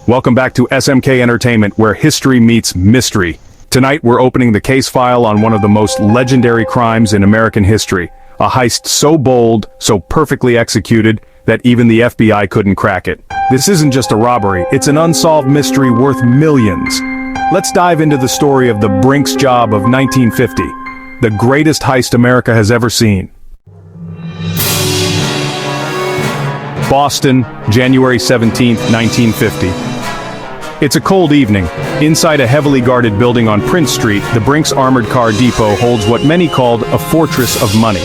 Welcome back to SMK Entertainment, where history meets mystery. Tonight we're opening the case file on one of the most legendary crimes in American history. A heist so bold, so perfectly executed, that even the FBI couldn't crack it. This isn't just a robbery, it's an unsolved mystery worth millions. Let's dive into the story of the Brinks job of 1950, the greatest heist America has ever seen. Boston, January 17, 1950. It's a cold evening. Inside a heavily guarded building on Prince Street, the Brinks Armored Car Depot holds what many called a fortress of money.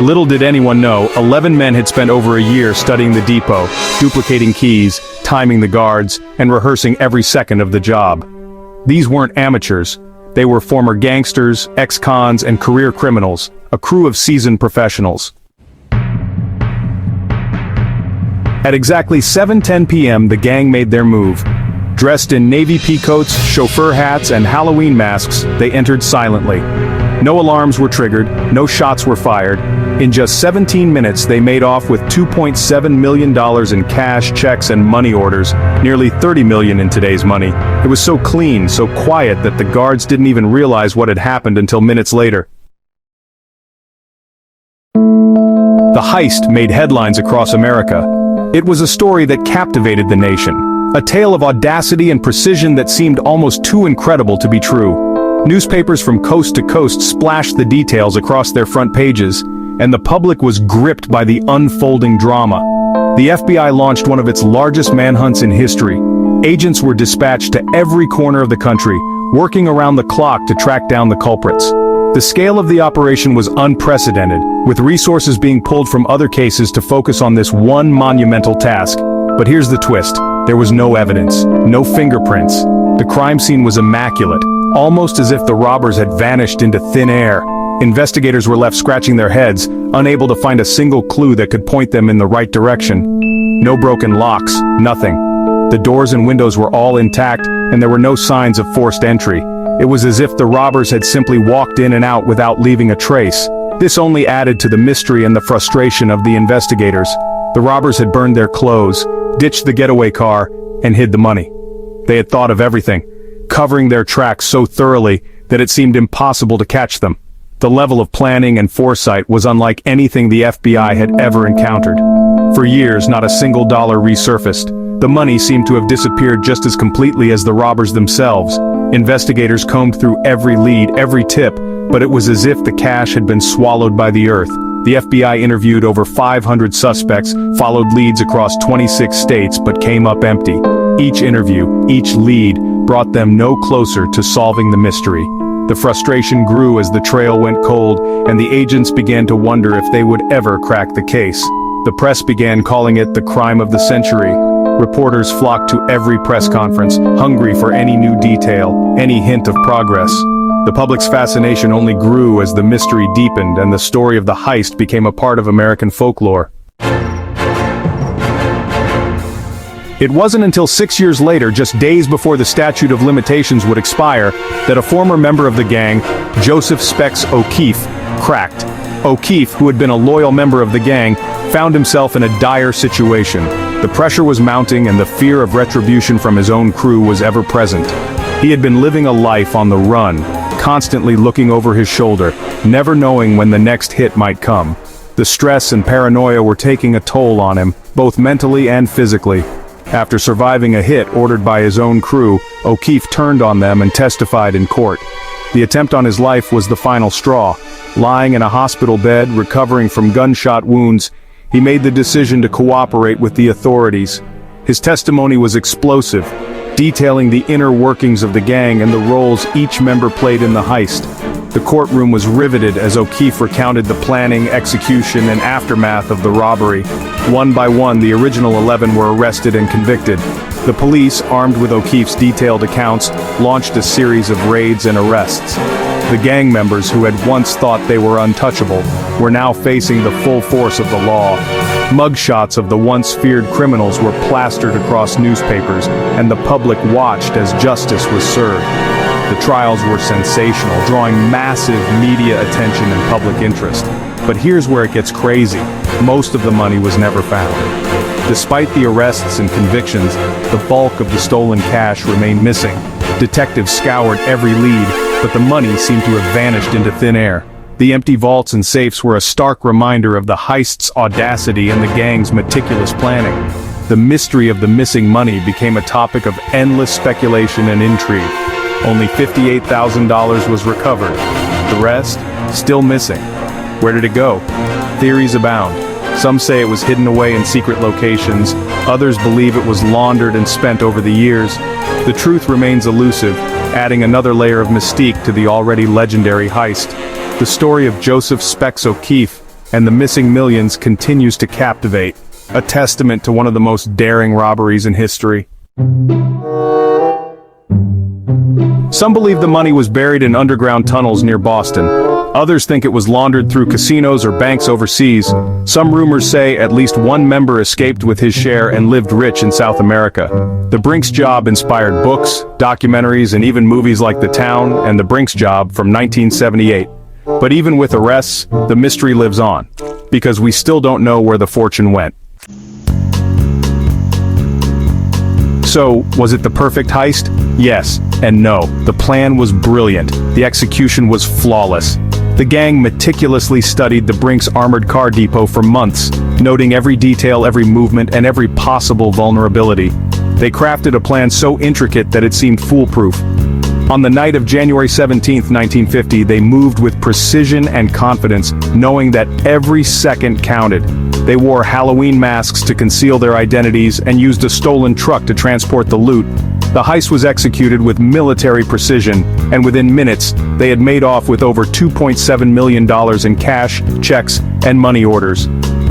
Little did anyone know, 11 men had spent over a year studying the depot, duplicating keys, timing the guards, and rehearsing every second of the job. These weren't amateurs. They were former gangsters, ex-cons, and career criminals, a crew of seasoned professionals. At exactly 7:10 p.m., the gang made their move. Dressed in navy peacoats, chauffeur hats, and Halloween masks, they entered silently. No alarms were triggered, no shots were fired. In just 17 minutes, they made off with $2.7 million in cash, checks, and money orders, nearly $30 million in today's money. It was so clean, so quiet that the guards didn't even realize what had happened until minutes later. The heist made headlines across America. It was a story that captivated the nation. A tale of audacity and precision that seemed almost too incredible to be true. Newspapers from coast to coast splashed the details across their front pages, and the public was gripped by the unfolding drama. The FBI launched one of its largest manhunts in history. Agents were dispatched to every corner of the country, working around the clock to track down the culprits. The scale of the operation was unprecedented, with resources being pulled from other cases to focus on this one monumental task. But here's the twist. There was no evidence, no fingerprints. The crime scene was immaculate, almost as if the robbers had vanished into thin air. Investigators were left scratching their heads, unable to find a single clue that could point them in the right direction. No broken locks, nothing. The doors and windows were all intact, and there were no signs of forced entry. It was as if the robbers had simply walked in and out without leaving a trace. This only added to the mystery and the frustration of the investigators. The robbers had burned their clothes, ditched the getaway car, and hid the money. They had thought of everything, covering their tracks so thoroughly that it seemed impossible to catch them. The level of planning and foresight was unlike anything the FBI had ever encountered. For years, not a single dollar resurfaced. The money seemed to have disappeared just as completely as the robbers themselves. Investigators combed through every lead, every tip, but it was as if the cash had been swallowed by the earth. The FBI interviewed over 500 suspects, followed leads across 26 states, but came up empty. Each interview, each lead, brought them no closer to solving the mystery. The frustration grew as the trail went cold, and the agents began to wonder if they would ever crack the case. The press began calling it the crime of the century. Reporters flocked to every press conference, hungry for any new detail, any hint of progress. The public's fascination only grew as the mystery deepened and the story of the heist became a part of American folklore. It wasn't until 6 years later, just days before the statute of limitations would expire, that a former member of the gang, Joseph Specs O'Keefe, cracked. O'Keefe, who had been a loyal member of the gang, found himself in a dire situation. The pressure was mounting and the fear of retribution from his own crew was ever present. He had been living a life on the run, constantly looking over his shoulder, never knowing when the next hit might come. The stress and paranoia were taking a toll on him, both mentally and physically. After surviving a hit ordered by his own crew, O'Keefe turned on them and testified in court. The attempt on his life was the final straw. Lying in a hospital bed, recovering from gunshot wounds, he made the decision to cooperate with the authorities. His testimony was explosive, detailing the inner workings of the gang and the roles each member played in the heist. The courtroom was riveted as O'Keefe recounted the planning, execution, and aftermath of the robbery. One by one, the original 11 were arrested and convicted. The police, armed with O'Keefe's detailed accounts, launched a series of raids and arrests. The gang members who had once thought they were untouchable were now facing the full force of the law. Mugshots of the once feared criminals were plastered across newspapers, and the public watched as justice was served. The trials were sensational, drawing massive media attention and public interest. But here's where it gets crazy. Most of the money was never found. Despite the arrests and convictions, the bulk of the stolen cash remained missing. Detectives scoured every lead, but the money seemed to have vanished into thin air. The empty vaults and safes were a stark reminder of the heist's audacity and the gang's meticulous planning. The mystery of the missing money became a topic of endless speculation and intrigue. Only $58,000 was recovered. The rest, still missing. Where did it go? Theories abound. Some say it was hidden away in secret locations, others believe it was laundered and spent over the years. The truth remains elusive, adding another layer of mystique to the already legendary heist. The story of Joseph Specs O'Keefe and the missing millions continues to captivate, a testament to one of the most daring robberies in history. Some believe the money was buried in underground tunnels near Boston. Others think it was laundered through casinos or banks overseas. Some rumors say at least one member escaped with his share and lived rich in South America. The Brinks Job inspired books, documentaries, and even movies like The Town and The Brinks Job from 1978. But even with arrests, the mystery lives on, because we still don't know where the fortune went. So, was it the perfect heist? Yes, and no. The plan was brilliant. The execution was flawless. The gang meticulously studied the Brinks armored car depot for months, noting every detail, every movement, and every possible vulnerability. They crafted a plan so intricate that it seemed foolproof. On the night of January 17, 1950, they moved with precision and confidence, knowing that every second counted. They wore Halloween masks to conceal their identities and used a stolen truck to transport the loot. The heist was executed with military precision, and within minutes, they had made off with over $2.7 million in cash, checks, and money orders.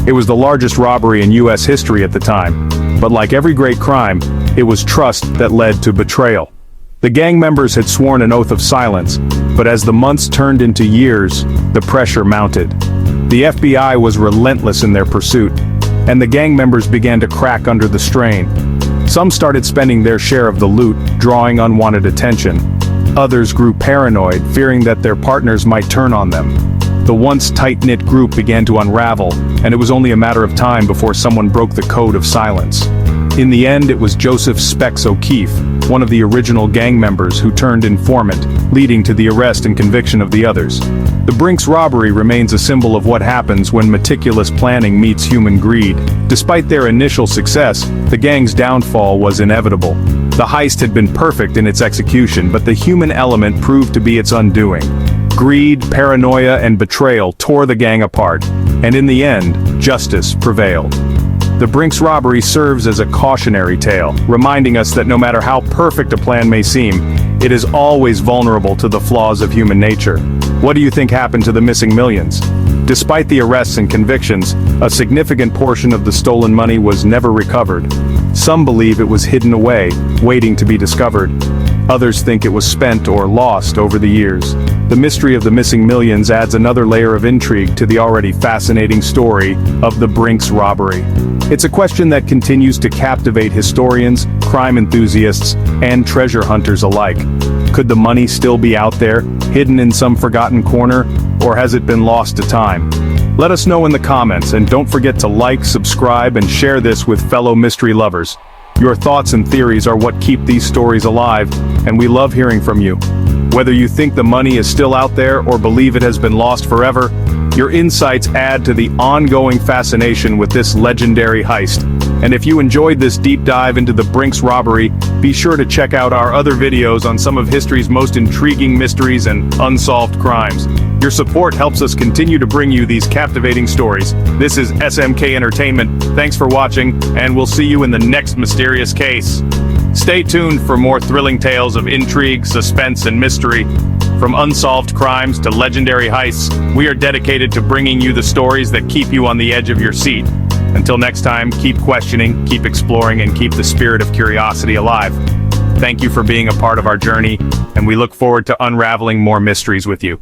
It was the largest robbery in U.S. history at the time. But like every great crime, it was trust that led to betrayal. The gang members had sworn an oath of silence, but as the months turned into years, the pressure mounted. The FBI was relentless in their pursuit, and the gang members began to crack under the strain. Some started spending their share of the loot, drawing unwanted attention. Others grew paranoid, fearing that their partners might turn on them. The once tight-knit group began to unravel, and it was only a matter of time before someone broke the code of silence. In the end, it was Joseph Specs O'Keefe, one of the original gang members, who turned informant, leading to the arrest and conviction of the others. The Brinks robbery remains a symbol of what happens when meticulous planning meets human greed. Despite their initial success, the gang's downfall was inevitable. The heist had been perfect in its execution, but the human element proved to be its undoing. Greed, paranoia, and betrayal tore the gang apart, and in the end, justice prevailed. The Brinks robbery serves as a cautionary tale, reminding us that no matter how perfect a plan may seem, it is always vulnerable to the flaws of human nature. What do you think happened to the missing millions? Despite the arrests and convictions, a significant portion of the stolen money was never recovered. Some believe it was hidden away, waiting to be discovered. Others think it was spent or lost over the years. The mystery of the missing millions adds another layer of intrigue to the already fascinating story of the Brinks robbery. It's a question that continues to captivate historians, crime enthusiasts, and treasure hunters alike. Could the money still be out there, hidden in some forgotten corner, or has it been lost to time? Let us know in the comments, and don't forget to like, subscribe, and share this with fellow mystery lovers. Your thoughts and theories are what keep these stories alive, and we love hearing from you. Whether you think the money is still out there or believe it has been lost forever, your insights add to the ongoing fascination with this legendary heist. And if you enjoyed this deep dive into the Brinks robbery, be sure to check out our other videos on some of history's most intriguing mysteries and unsolved crimes. Your support helps us continue to bring you these captivating stories. This is SMK Entertainment. Thanks for watching, and we'll see you in the next mysterious case. Stay tuned for more thrilling tales of intrigue, suspense, and mystery. From unsolved crimes to legendary heists, we are dedicated to bringing you the stories that keep you on the edge of your seat. Until next time, keep questioning, keep exploring, and keep the spirit of curiosity alive. Thank you for being a part of our journey, and we look forward to unraveling more mysteries with you.